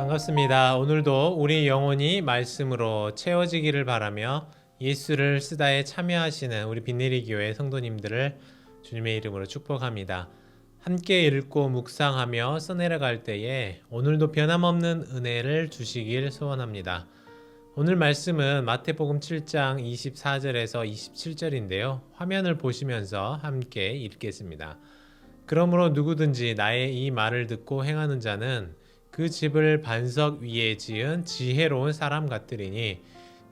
반갑습니다. 오늘도 우리 영혼이 말씀으로 채워지기를 바라며 예수를 쓰다에 참여하시는 우리 빈내리 교회 성도님들을 주님의 이름으로 축복합니다. 함께 읽고 묵상하며 써내려갈 때에 오늘도 변함없는 은혜를 주시길 소원합니다. 오늘 말씀은 마태복음 7장 24절에서 27절인데요. 화면을 보시면서 함께 읽겠습니다. 그러므로 누구든지 나의 이 말을 듣고 행하는 자는 그 집을 반석 위에 지은 지혜로운 사람 같으리니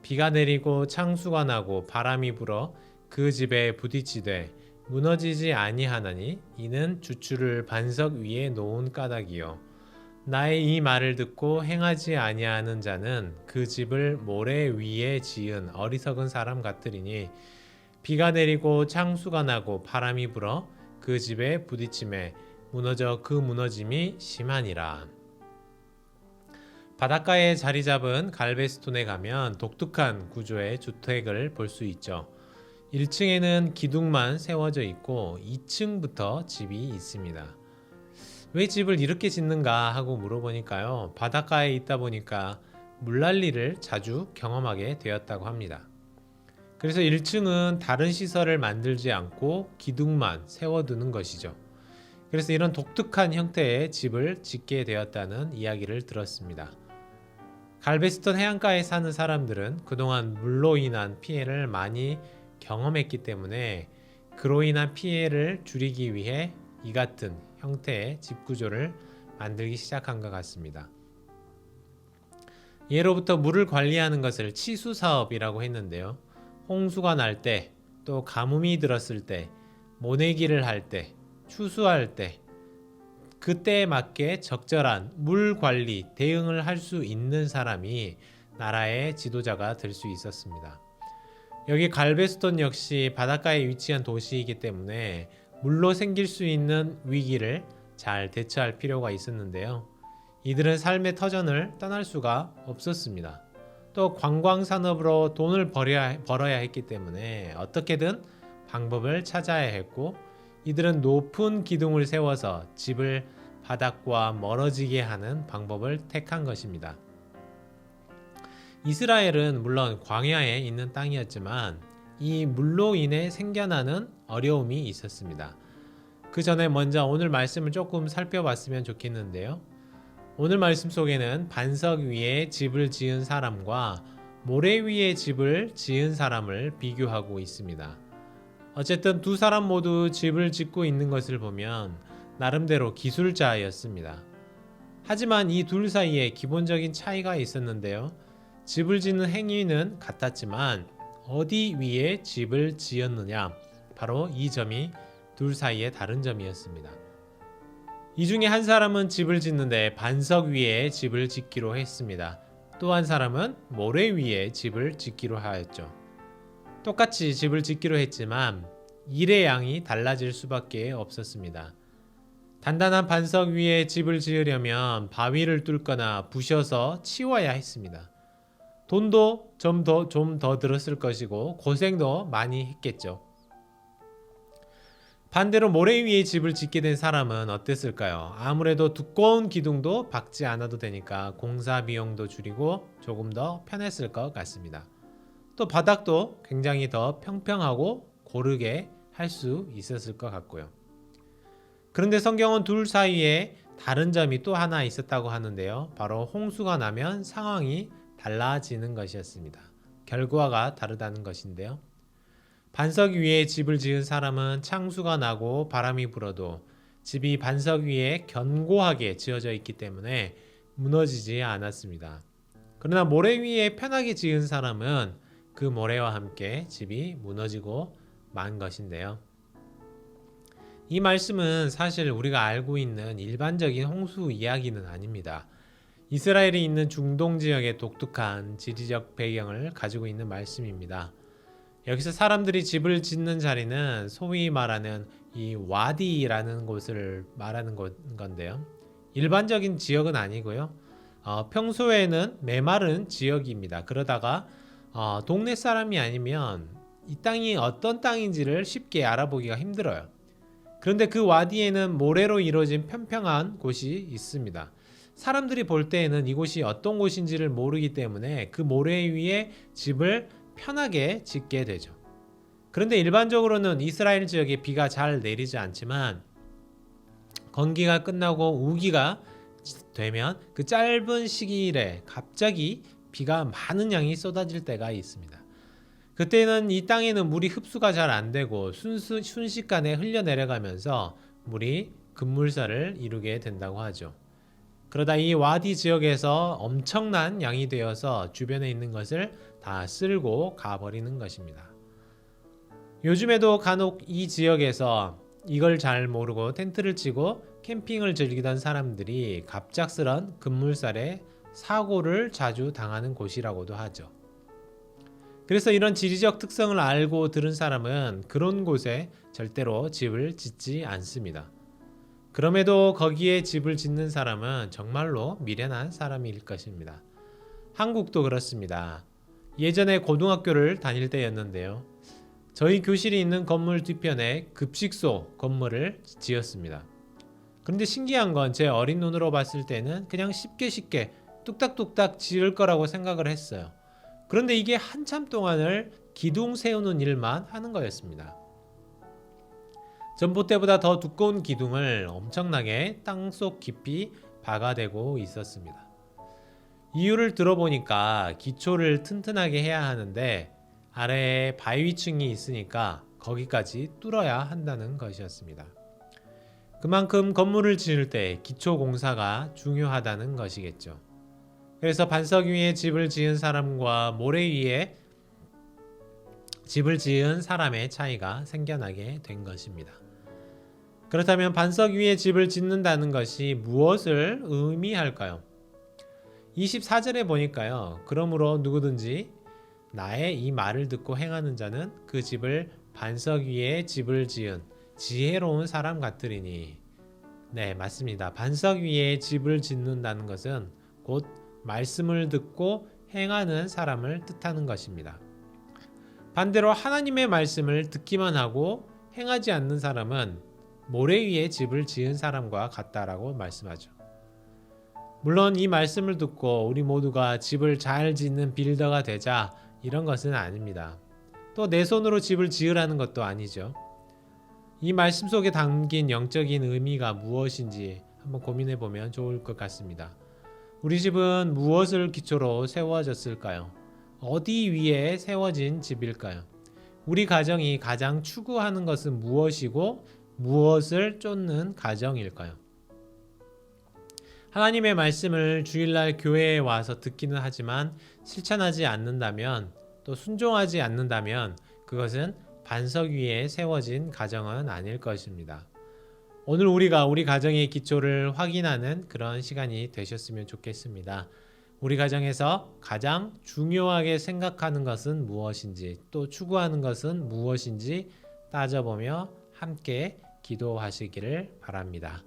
비가 내리고 창수가 나고 바람이 불어 그 집에 부딪히되 무너지지 아니하나니 이는 주추를 반석 위에 놓은 까닭이요 나의 이 말을 듣고 행하지 아니하는 자는 그 집을 모래 위에 지은 어리석은 사람 같으리니 비가 내리고 창수가 나고 바람이 불어 그 집에 부딪힘에 무너져 그 무너짐이 심하니라. 바닷가에 자리 잡은 갈베스톤에 가면 독특한 구조의 주택을 볼 수 있죠. 1층에는 기둥만 세워져 있고 2층부터 집이 있습니다. 왜 집을 이렇게 짓는가 하고 물어보니까요. 바닷가에 있다 보니까 물난리를 자주 경험하게 되었다고 합니다. 그래서 1층은 다른 시설을 만들지 않고 기둥만 세워두는 것이죠. 그래서 이런 독특한 형태의 집을 짓게 되었다는 이야기를 들었습니다. 갈베스톤 해안가에 사는 사람들은 그동안 물로 인한 피해를 많이 경험했기 때문에 그로 인한 피해를 줄이기 위해 이 같은 형태의 집 구조를 만들기 시작한 것 같습니다. 예로부터 물을 관리하는 것을 치수 사업이라고 했는데요. 홍수가 날 때, 또 가뭄이 들었을 때, 모내기를 할 때, 추수할 때, 그때에 맞게 적절한 물 관리, 대응을 할 수 있는 사람이 나라의 지도자가 될 수 있었습니다. 여기 갈베스톤 역시 바닷가에 위치한 도시이기 때문에 물로 생길 수 있는 위기를 잘 대처할 필요가 있었는데요. 이들은 삶의 터전을 떠날 수가 없었습니다. 또 관광산업으로 돈을 벌어야 했기 때문에 어떻게든 방법을 찾아야 했고 이들은 높은 기둥을 세워서 집을 바닥과 멀어지게 하는 방법을 택한 것입니다. 이스라엘은 물론 광야에 있는 땅이었지만 이 물로 인해 생겨나는 어려움이 있었습니다. 그 전에 먼저 오늘 말씀을 조금 살펴봤으면 좋겠는데요. 오늘 말씀 속에는 반석 위에 집을 지은 사람과 모래 위에 집을 지은 사람을 비교하고 있습니다. 어쨌든 두 사람 모두 집을 짓고 있는 것을 보면 나름대로 기술자였습니다. 하지만 이 둘 사이에 기본적인 차이가 있었는데요. 집을 짓는 행위는 같았지만 어디 위에 집을 지었느냐, 바로 이 점이 둘 사이의 다른 점이었습니다. 이 중에 한 사람은 집을 짓는데 반석 위에 집을 짓기로 했습니다. 또 한 사람은 모래 위에 집을 짓기로 하였죠. 똑같이 집을 짓기로 했지만 일의 양이 달라질 수밖에 없었습니다. 단단한 반석 위에 집을 지으려면 바위를 뚫거나 부셔서 치워야 했습니다. 돈도 좀 더 들었을 것이고 고생도 많이 했겠죠. 반대로 모래 위에 집을 짓게 된 사람은 어땠을까요? 아무래도 두꺼운 기둥도 박지 않아도 되니까 공사 비용도 줄이고 조금 더 편했을 것 같습니다. 또 바닥도 굉장히 더 평평하고 고르게 할 수 있었을 것 같고요. 그런데 성경은 둘 사이에 다른 점이 또 하나 있었다고 하는데요. 바로 홍수가 나면 상황이 달라지는 것이었습니다. 결과가 다르다는 것인데요. 반석 위에 집을 지은 사람은 창수가 나고 바람이 불어도 집이 반석 위에 견고하게 지어져 있기 때문에 무너지지 않았습니다. 그러나 모래 위에 편하게 지은 사람은 그 모래와 함께 집이 무너지고 만 것인데요. 이 말씀은 사실 우리가 알고 있는 일반적인 홍수 이야기는 아닙니다. 이스라엘이 있는 중동 지역의 독특한 지리적 배경을 가지고 있는 말씀입니다. 여기서 사람들이 집을 짓는 자리는 소위 말하는 이 와디라는 곳을 말하는 건데요. 일반적인 지역은 아니고요. 평소에는 메마른 지역입니다. 그러다가 동네 사람이 아니면 이 땅이 어떤 땅인지를 쉽게 알아보기가 힘들어요. 그런데 그 와디에는 모래로 이루어진 평평한 곳이 있습니다. 사람들이 볼 때에는 이곳이 어떤 곳인지를 모르기 때문에 그 모래 위에 집을 편하게 짓게 되죠. 그런데 일반적으로는 이스라엘 지역에 비가 잘 내리지 않지만 건기가 끝나고 우기가 되면 그 짧은 시기에 갑자기 비가 많은 양이 쏟아질 때가 있습니다. 그때는 이 땅에는 물이 흡수가 잘 안 되고 순식간에 흘려내려가면서 물이 급물살을 이루게 된다고 하죠. 그러다 이 와디 지역에서 엄청난 양이 되어서 주변에 있는 것을 다 쓸고 가버리는 것입니다. 요즘에도 간혹 이 지역에서 이걸 잘 모르고 텐트를 치고 캠핑을 즐기던 사람들이 갑작스런 급물살에 사고를 자주 당하는 곳이라고도 하죠. 그래서 이런 지리적 특성을 알고 들은 사람은 그런 곳에 절대로 집을 짓지 않습니다. 그럼에도 거기에 집을 짓는 사람은 정말로 미련한 사람일 것입니다. 한국도 그렇습니다. 예전에 고등학교를 다닐 때였는데요. 저희 교실이 있는 건물 뒤편에 급식소 건물을 지었습니다. 그런데 신기한 건 제 어린 눈으로 봤을 때는 그냥 쉽게 뚝딱뚝딱 지을 거라고 생각을 했어요. 그런데 이게 한참 동안을 기둥 세우는 일만 하는 거였습니다. 전봇대보다 더 두꺼운 기둥을 엄청나게 땅속 깊이 박아대고 있었습니다. 이유를 들어보니까 기초를 튼튼하게 해야 하는데 아래에 바위층이 있으니까 거기까지 뚫어야 한다는 것이었습니다. 그만큼 건물을 지을 때 기초 공사가 중요하다는 것이겠죠. 그래서 반석 위에 집을 지은 사람과 모래 위에 집을 지은 사람의 차이가 생겨나게 된 것입니다. 그렇다면 반석 위에 집을 짓는다는 것이 무엇을 의미할까요? 24절에 보니까요. 그러므로 누구든지 나의 이 말을 듣고 행하는 자는 그 집을 반석 위에 집을 지은 지혜로운 사람 같으리니. 네, 맞습니다. 반석 위에 집을 짓는다는 것은 곧 말씀을 듣고 행하는 사람을 뜻하는 것입니다. 반대로 하나님의 말씀을 듣기만 하고 행하지 않는 사람은 모래 위에 집을 지은 사람과 같다라고 말씀하죠. 물론 이 말씀을 듣고 우리 모두가 집을 잘 짓는 빌더가 되자 이런 것은 아닙니다. 또 내 손으로 집을 지으라는 것도 아니죠. 이 말씀 속에 담긴 영적인 의미가 무엇인지 한번 고민해 보면 좋을 것 같습니다. 우리 집은 무엇을 기초로 세워졌을까요? 어디 위에 세워진 집일까요? 우리 가정이 가장 추구하는 것은 무엇이고 무엇을 쫓는 가정일까요? 하나님의 말씀을 주일날 교회에 와서 듣기는 하지만 실천하지 않는다면 또 순종하지 않는다면 그것은 반석 위에 세워진 가정은 아닐 것입니다. 오늘 우리가 우리 가정의 기초를 확인하는 그런 시간이 되셨으면 좋겠습니다. 우리 가정에서 가장 중요하게 생각하는 것은 무엇인지 또 추구하는 것은 무엇인지 따져보며 함께 기도하시기를 바랍니다.